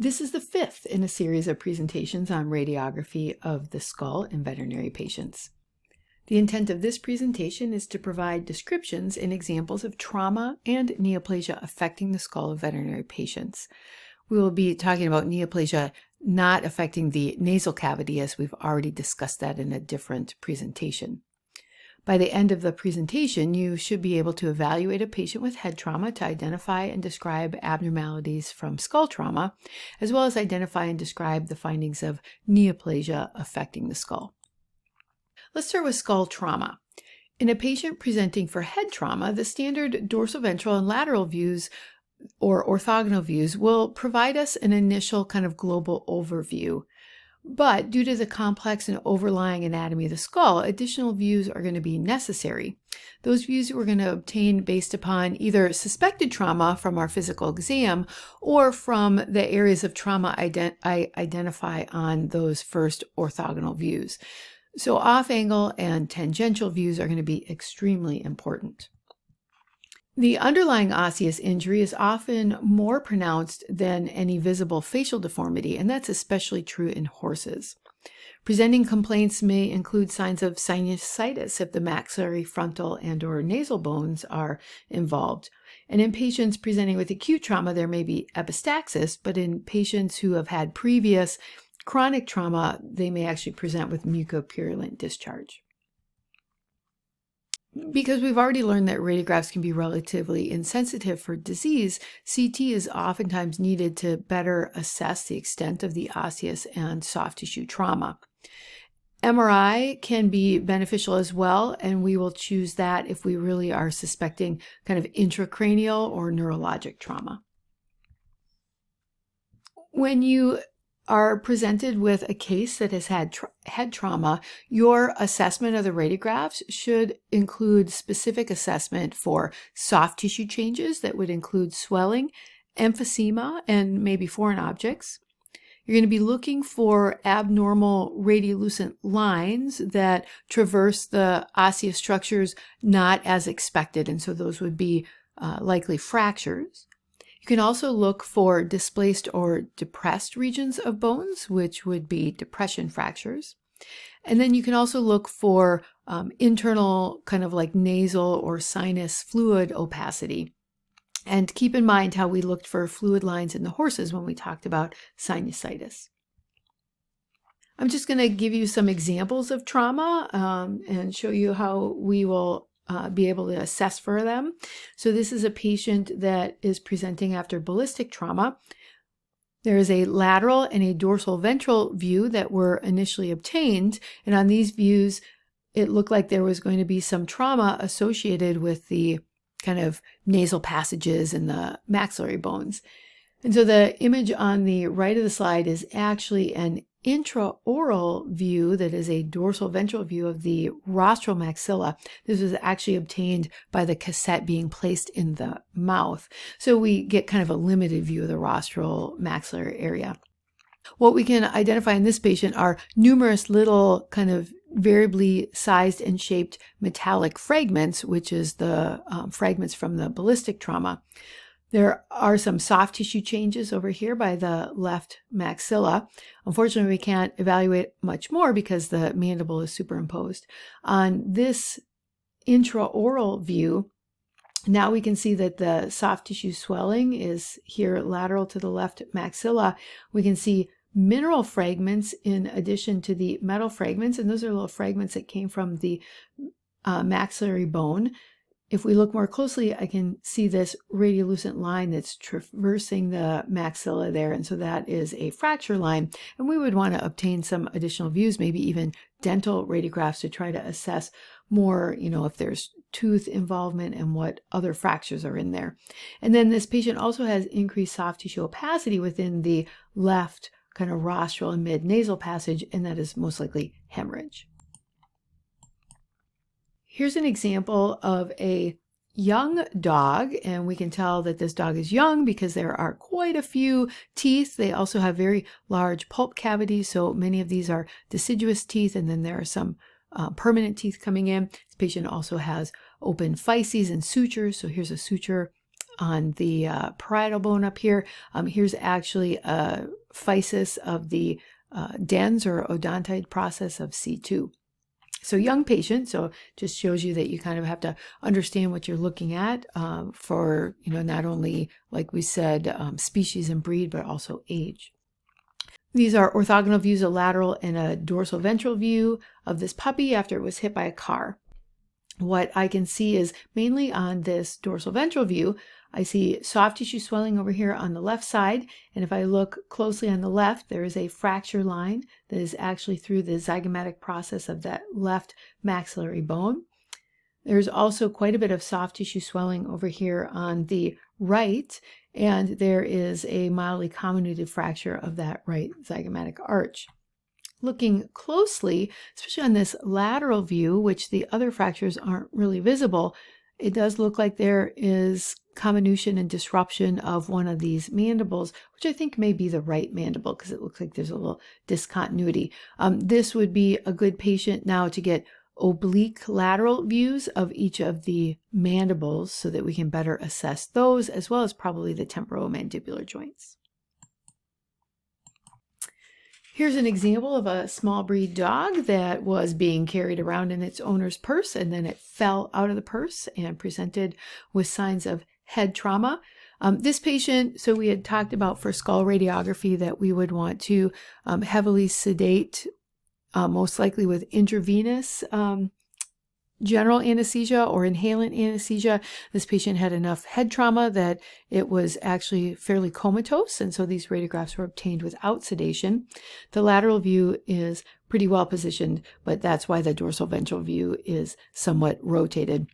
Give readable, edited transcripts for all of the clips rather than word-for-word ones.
This is the fifth in a series of presentations on radiography of the skull in veterinary patients. The intent of this presentation is to provide descriptions and examples of trauma and neoplasia affecting the skull of veterinary patients. We will be talking about neoplasia not affecting the nasal cavity, as we've already discussed that in a different presentation. By the end of the presentation, you should be able to evaluate a patient with head trauma to identify and describe abnormalities from skull trauma, as well as identify and describe the findings of neoplasia affecting the skull. Let's start with skull trauma. In a patient presenting for head trauma, the standard dorsal-ventral and lateral views or orthogonal views will provide us an initial kind of global overview. But due to the complex and overlying anatomy of the skull, additional views are going to be necessary. Those views we're going to obtain based upon either suspected trauma from our physical exam or from the areas of trauma I identify on those first orthogonal views. So off-angle and tangential views are going to be extremely important. The underlying osseous injury is often more pronounced than any visible facial deformity, and that's especially true in horses. Presenting complaints may include signs of sinusitis if the maxillary, frontal, and/or nasal bones are involved. And in patients presenting with acute trauma, there may be epistaxis, but in patients who have had previous chronic trauma, they may actually present with mucopurulent discharge. Because we've already learned that radiographs can be relatively insensitive for disease, CT is oftentimes needed to better assess the extent of the osseous and soft tissue trauma. MRI can be beneficial as well, and we will choose that if we really are suspecting kind of intracranial or neurologic trauma. When you are presented with a case that has had head trauma, your assessment of the radiographs should include specific assessment for soft tissue changes that would include swelling, emphysema, and maybe foreign objects. You're going to be looking for abnormal radiolucent lines that traverse the osseous structures not as expected, and so those would be likely fractures. You can also look for displaced or depressed regions of bones, which would be depression fractures. And then you can also look for internal kind of like nasal or sinus fluid opacity. And keep in mind how we looked for fluid lines in the horses when we talked about sinusitis. I'm just going to give you some examples of trauma and show you how we will be able to assess for them. So this is a patient that is presenting after ballistic trauma. There is a lateral and a dorsal ventral view that were initially obtained, and on these views it looked like there was going to be some trauma associated with the kind of nasal passages and the maxillary bones. And so the image on the right of the slide is actually an intraoral view that is a dorsal ventral view of the rostral maxilla. This was actually obtained by the cassette being placed in the mouth. So we get kind of a limited view of the rostral maxillary area. What we can identify in this patient are numerous little kind of variably sized and shaped metallic fragments, which is the fragments from the ballistic trauma. There are some soft tissue changes over here by the left maxilla. Unfortunately, we can't evaluate much more because the mandible is superimposed. On this intraoral view, now we can see that the soft tissue swelling is here lateral to the left maxilla. We can see mineral fragments in addition to the metal fragments, and those are little fragments that came from the maxillary bone. If we look more closely, I can see this radiolucent line that's traversing the maxilla there, and so that is a fracture line, and we would want to obtain some additional views, maybe even dental radiographs to try to assess more, if there's tooth involvement and what other fractures are in there. And then this patient also has increased soft tissue opacity within the left kind of rostral and mid-nasal passage, and that is most likely hemorrhage. Here's an example of a young dog, and we can tell that this dog is young because there are quite a few teeth. They also have very large pulp cavities, so many of these are deciduous teeth, and then there are some permanent teeth coming in. This patient also has open physes and sutures, so here's a suture on the parietal bone up here. Here's actually a physis of the dens or odontoid process of C2. So young patient, so just shows you that you kind of have to understand what you're looking at for, not only, like we said, species and breed, but also age. These are orthogonal views, a lateral and a dorsal ventral view of this puppy after it was hit by a car. What I can see is mainly on this dorsal ventral view, I see soft tissue swelling over here on the left side. And if I look closely on the left, there is a fracture line that is actually through the zygomatic process of that left maxillary bone. There's also quite a bit of soft tissue swelling over here on the right, and there is a mildly comminuted fracture of that right zygomatic arch. Looking closely, especially on this lateral view, which the other fractures aren't really visible, it does look like there is comminution and disruption of one of these mandibles, which I think may be the right mandible because it looks like there's a little discontinuity. This would be a good patient now to get oblique lateral views of each of the mandibles so that we can better assess those, as well as probably the temporomandibular joints. Here's an example of a small breed dog that was being carried around in its owner's purse, and then it fell out of the purse and presented with signs of head trauma. This patient, so we had talked about for skull radiography that we would want to heavily sedate, most likely with intravenous general anesthesia or inhalant anesthesia. This patient had enough head trauma that it was actually fairly comatose, and so these radiographs were obtained without sedation. The lateral view is pretty well positioned, but that's why the dorsal ventral view is somewhat rotated.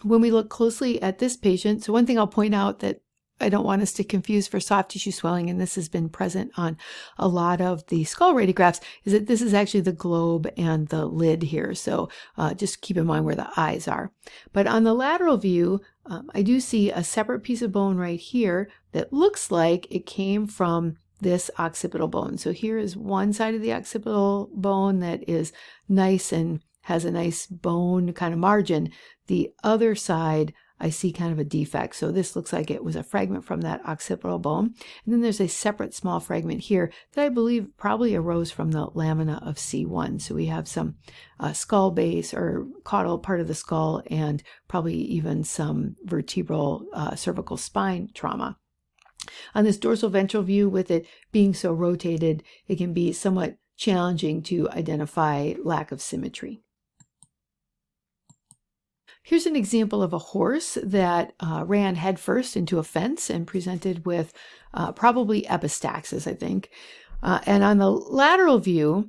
When we look closely at this patient, so one thing I'll point out that I don't want us to confuse for soft tissue swelling, and this has been present on a lot of the skull radiographs, is that this is actually the globe and the lid here. So just keep in mind where the eyes are. But on the lateral view, I do see a separate piece of bone right here that looks like it came from this occipital bone. So here is one side of the occipital bone that is nice and has a nice bone kind of margin. The other side, I see kind of a defect. So this looks like it was a fragment from that occipital bone. And then there's a separate small fragment here that I believe probably arose from the lamina of C1. So we have some skull base or caudal part of the skull and probably even some vertebral cervical spine trauma. On this dorsal ventral view, with it being so rotated, it can be somewhat challenging to identify lack of symmetry. Here's an example of a horse that ran headfirst into a fence and presented with probably epistaxis, I think. And on the lateral view,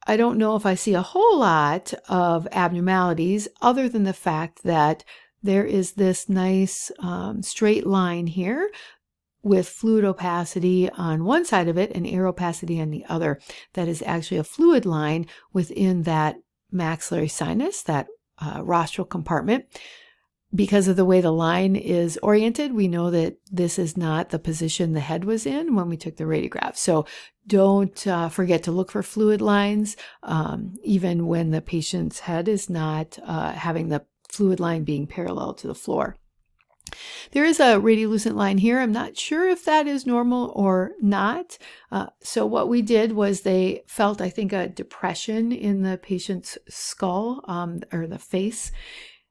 I don't know if I see a whole lot of abnormalities other than the fact that there is this nice straight line here with fluid opacity on one side of it and air opacity on the other. That is actually a fluid line within that maxillary sinus, that rostral compartment. Because of the way the line is oriented, we know that this is not the position the head was in when we took the radiograph. So don't forget to look for fluid lines, even when the patient's head is not having the fluid line being parallel to the floor. There is a radiolucent line here. I'm not sure if that is normal or not. So what we did was they felt, I think, a depression in the patient's skull or the face.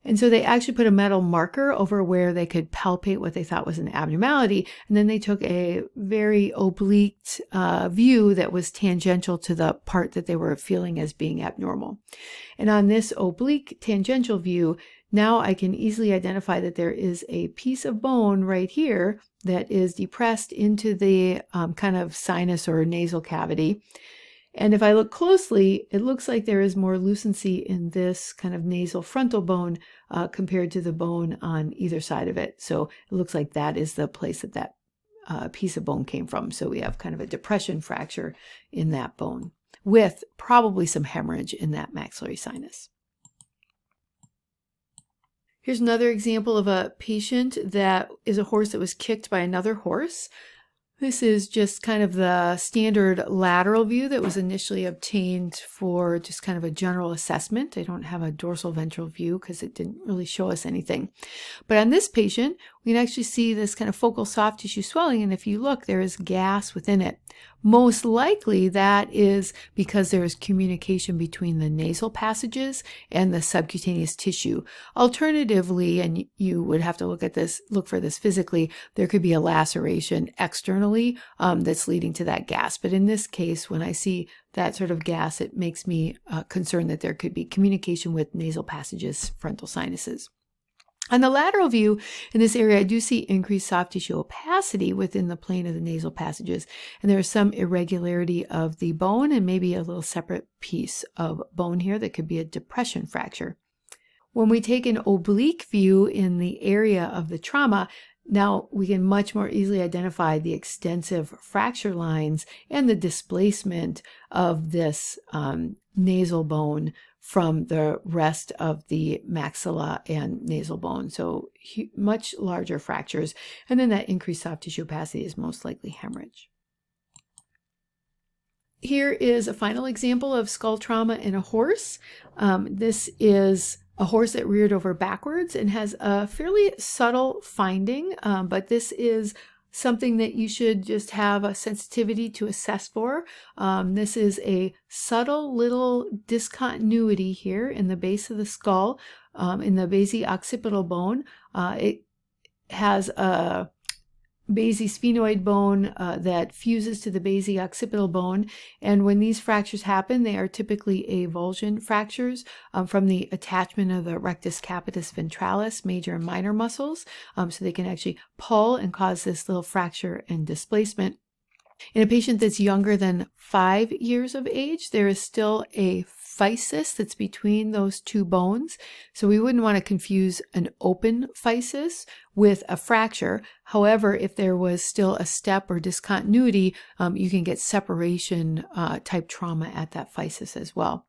And so they actually put a metal marker over where they could palpate what they thought was an abnormality. And then they took a very oblique view that was tangential to the part that they were feeling as being abnormal. And on this oblique tangential view, now I can easily identify that there is a piece of bone right here that is depressed into the kind of sinus or nasal cavity. And if I look closely, it looks like there is more lucency in this kind of nasal frontal bone compared to the bone on either side of it. So it looks like that is the place that that piece of bone came from. So we have kind of a depression fracture in that bone with probably some hemorrhage in that maxillary sinus. Here's another example of a patient that is a horse that was kicked by another horse. This is just kind of the standard lateral view that was initially obtained for just kind of a general assessment. I don't have a dorsal ventral view because it didn't really show us anything. But on this patient, we can actually see this kind of focal soft tissue swelling, and if you look, there is gas within it. Most likely that is because there is communication between the nasal passages and the subcutaneous tissue. Alternatively, and you would have to look for this physically, there could be a laceration externally that's leading to that gas. But in this case, when I see that sort of gas, it makes me concerned that there could be communication with nasal passages, frontal sinuses. On the lateral view, in this area, I do see increased soft tissue opacity within the plane of the nasal passages, and there is some irregularity of the bone and maybe a little separate piece of bone here that could be a depression fracture. When we take an oblique view in the area of the trauma, now we can much more easily identify the extensive fracture lines and the displacement of this nasal bone from the rest of the maxilla and nasal bone. So much larger fractures. And then that increased soft tissue opacity is most likely hemorrhage. Here is a final example of skull trauma in a horse. This is a horse that reared over backwards and has a fairly subtle finding, but this is something that you should just have a sensitivity to assess for. This is a subtle little discontinuity here in the base of the skull, in the basi-occipital bone. It has a basisphenoid bone that fuses to the basi-occipital bone, and when these fractures happen, they are typically avulsion fractures from the attachment of the rectus capitis ventralis, major and minor muscles, so they can actually pull and cause this little fracture and displacement. In a patient that's younger than 5 years of age, there is still a physis that's between those two bones. So we wouldn't want to confuse an open physis with a fracture. However, if there was still a step or discontinuity, you can get separation type trauma at that physis as well.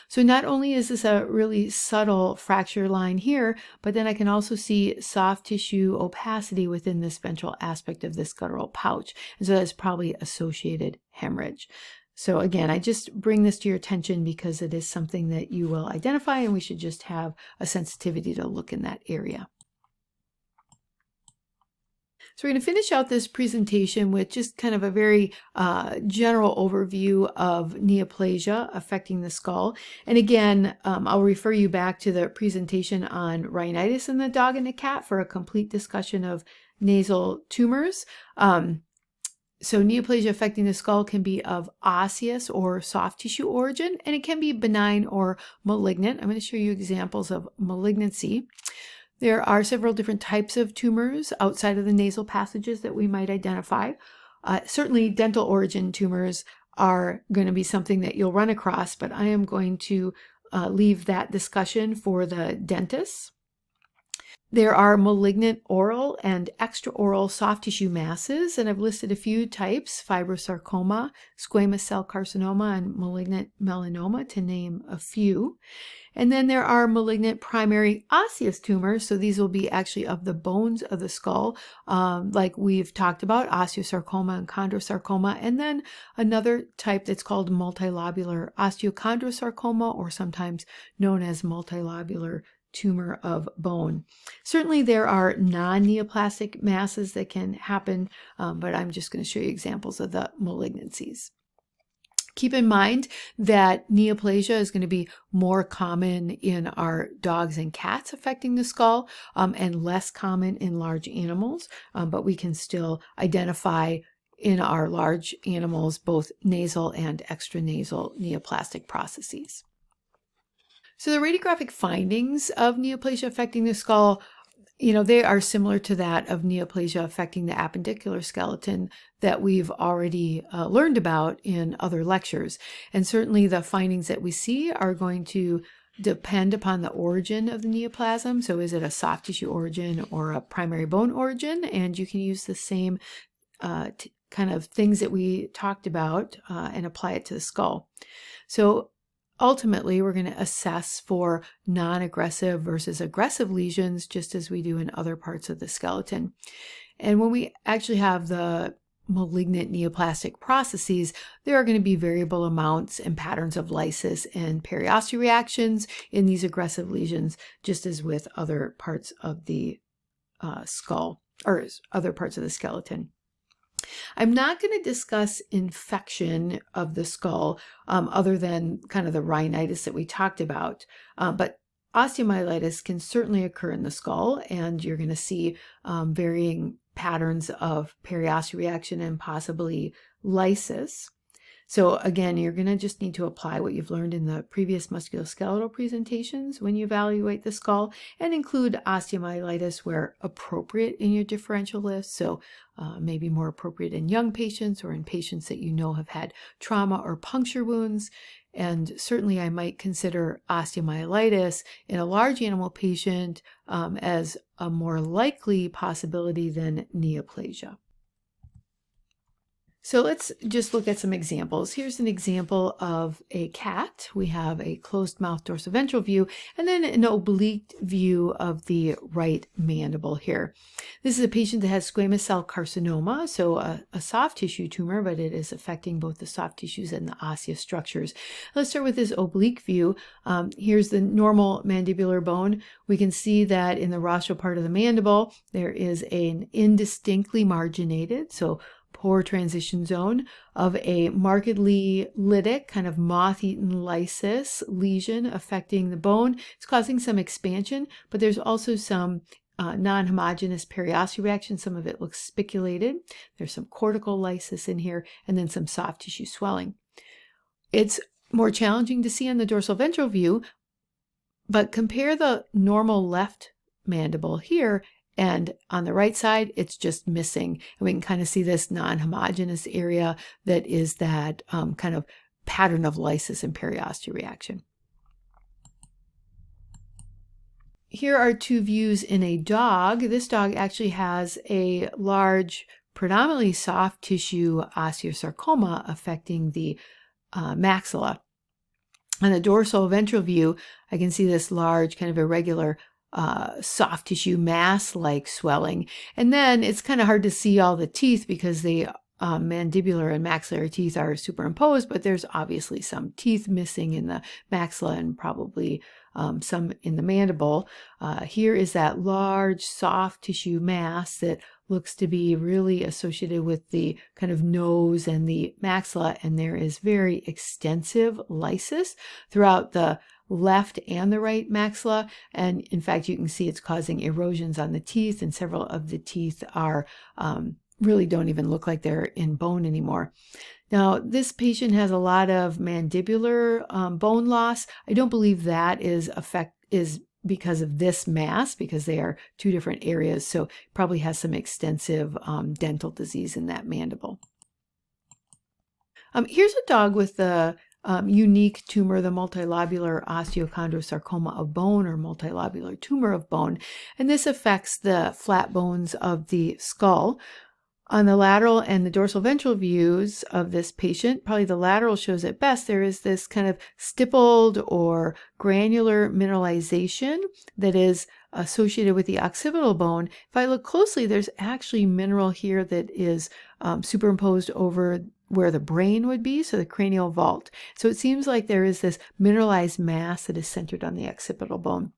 So not only is this a really subtle fracture line here, but then I can also see soft tissue opacity within this ventral aspect of this guttural pouch. And so that's probably associated hemorrhage. So again, I just bring this to your attention because it is something that you will identify, and we should just have a sensitivity to look in that area. So we're going to finish out this presentation with just kind of a very general overview of neoplasia affecting the skull. And again, I'll refer you back to the presentation on rhinitis in the dog and the cat for a complete discussion of nasal tumors. So neoplasia affecting the skull can be of osseous or soft tissue origin, and it can be benign or malignant. I'm going to show you examples of malignancy. There are several different types of tumors outside of the nasal passages that we might identify. Certainly dental origin tumors are going to be something that you'll run across, but I am going to leave that discussion for the dentists. There are malignant oral and extraoral soft tissue masses, and I've listed a few types: fibrosarcoma, squamous cell carcinoma, and malignant melanoma, to name a few. And then there are malignant primary osseous tumors, so these will be actually of the bones of the skull, like we've talked about, osteosarcoma and chondrosarcoma, and then another type that's called multilobular osteochondrosarcoma, or sometimes known as multilobular tumor of bone. Certainly there are non-neoplastic masses that can happen, but I'm just going to show you examples of the malignancies. Keep in mind that neoplasia is going to be more common in our dogs and cats affecting the skull, and less common in large animals, but we can still identify in our large animals both nasal and extranasal neoplastic processes. So the radiographic findings of neoplasia affecting the skull, they are similar to that of neoplasia affecting the appendicular skeleton that we've already learned about in other lectures. And certainly the findings that we see are going to depend upon the origin of the neoplasm. So is it a soft tissue origin or a primary bone origin? And you can use the same kind of things that we talked about and apply it to the skull. So ultimately, we're going to assess for non-aggressive versus aggressive lesions, just as we do in other parts of the skeleton. And when we actually have the malignant neoplastic processes, there are going to be variable amounts and patterns of lysis and periosteal reactions in these aggressive lesions, just as with other parts of the skull. or other parts of the skeleton. I'm not going to discuss infection of the skull other than kind of the rhinitis that we talked about, but osteomyelitis can certainly occur in the skull, and you're going to see varying patterns of periosteal reaction and possibly lysis. So again, you're going to just need to apply what you've learned in the previous musculoskeletal presentations when you evaluate the skull, and include osteomyelitis where appropriate in your differential list. So maybe more appropriate in young patients or in patients that you know have had trauma or puncture wounds. And certainly I might consider osteomyelitis in a large animal patient as a more likely possibility than neoplasia. So let's just look at some examples. Here's an example of a cat. We have a closed mouth dorsoventral view and then an oblique view of the right mandible here. This is a patient that has squamous cell carcinoma, so a soft tissue tumor, but it is affecting both the soft tissues and the osseous structures. Let's start with this oblique view. Here's the normal mandibular bone. We can see that in the rostral part of the mandible, there is an indistinctly marginated, so poor transition zone of a markedly lytic, kind of moth-eaten lysis lesion affecting the bone. It's causing some expansion, but there's also some non-homogeneous periosteal reaction. Some of it looks spiculated. There's some cortical lysis in here, and then some soft tissue swelling. It's more challenging to see on the dorsal ventral view, but compare the normal left mandible here, and on the right side, it's just missing. And we can kind of see this non-homogeneous area that is that kind of pattern of lysis and periosteal reaction. Here are two views in a dog. This dog actually has a large, predominantly soft tissue osteosarcoma affecting the maxilla. On the dorsal ventral view, I can see this large, kind of irregular soft tissue mass-like swelling. And then it's kind of hard to see all the teeth because the mandibular and maxillary teeth are superimposed, but there's obviously some teeth missing in the maxilla and probably some in the mandible. Here is that large soft tissue mass that looks to be really associated with the kind of nose and the maxilla, and there is very extensive lysis throughout the left and the right maxilla, and in fact you can see it's causing erosions on the teeth, and several of the teeth are really don't even look like they're in bone anymore. Now this patient has a lot of mandibular bone loss. I don't believe that is because of this mass, because they are two different areas, so probably has some extensive dental disease in that mandible. Here's a dog with the unique tumor, the multilobular osteochondrosarcoma of bone, or multilobular tumor of bone, and this affects the flat bones of the skull. On the lateral and the dorsal ventral views of this patient, probably the lateral shows it best, there is this kind of stippled or granular mineralization that is associated with the occipital bone. If I look closely, there's actually mineral here that is superimposed over where the brain would be, so the cranial vault. So it seems like there is this mineralized mass that is centered on the occipital bone.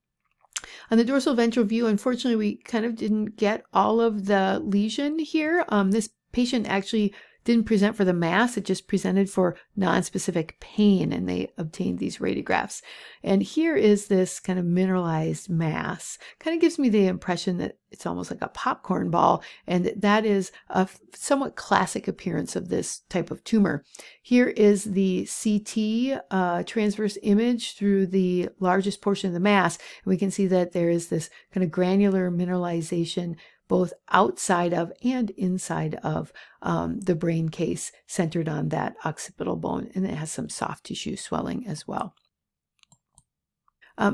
On the dorsal ventral view, unfortunately, we kind of didn't get all of the lesion here. This patient actually didn't present for the mass, it just presented for nonspecific pain, and they obtained these radiographs. And here is this kind of mineralized mass. Kind of gives me the impression that it's almost like a popcorn ball, and that is a somewhat classic appearance of this type of tumor. Here is the CT transverse image through the largest portion of the mass, and we can see that there is this kind of granular mineralization both outside of and inside of the brain case, centered on that occipital bone, and it has some soft tissue swelling as well.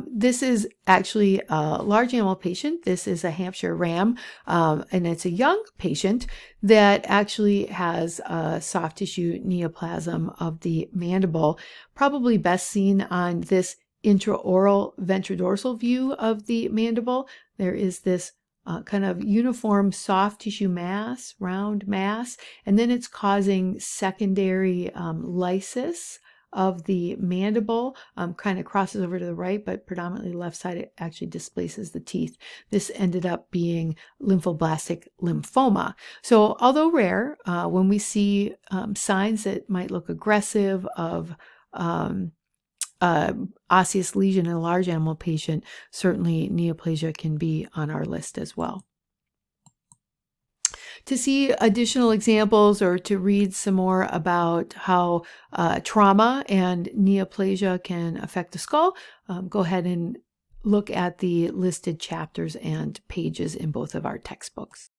This is actually a large animal patient. This is a Hampshire ram, and it's a young patient that actually has a soft tissue neoplasm of the mandible, probably best seen on this intraoral ventrodorsal view of the mandible. There is this kind of uniform soft tissue mass, round mass, and then it's causing secondary lysis of the mandible kind of crosses over to the right, but predominantly left side, it actually displaces the teeth. This ended up being lymphoblastic lymphoma. So although rare, when we see signs that might look aggressive of osseous lesion in a large animal patient, certainly neoplasia can be on our list as well. To see additional examples or to read some more about how trauma and neoplasia can affect the skull, go ahead and look at the listed chapters and pages in both of our textbooks.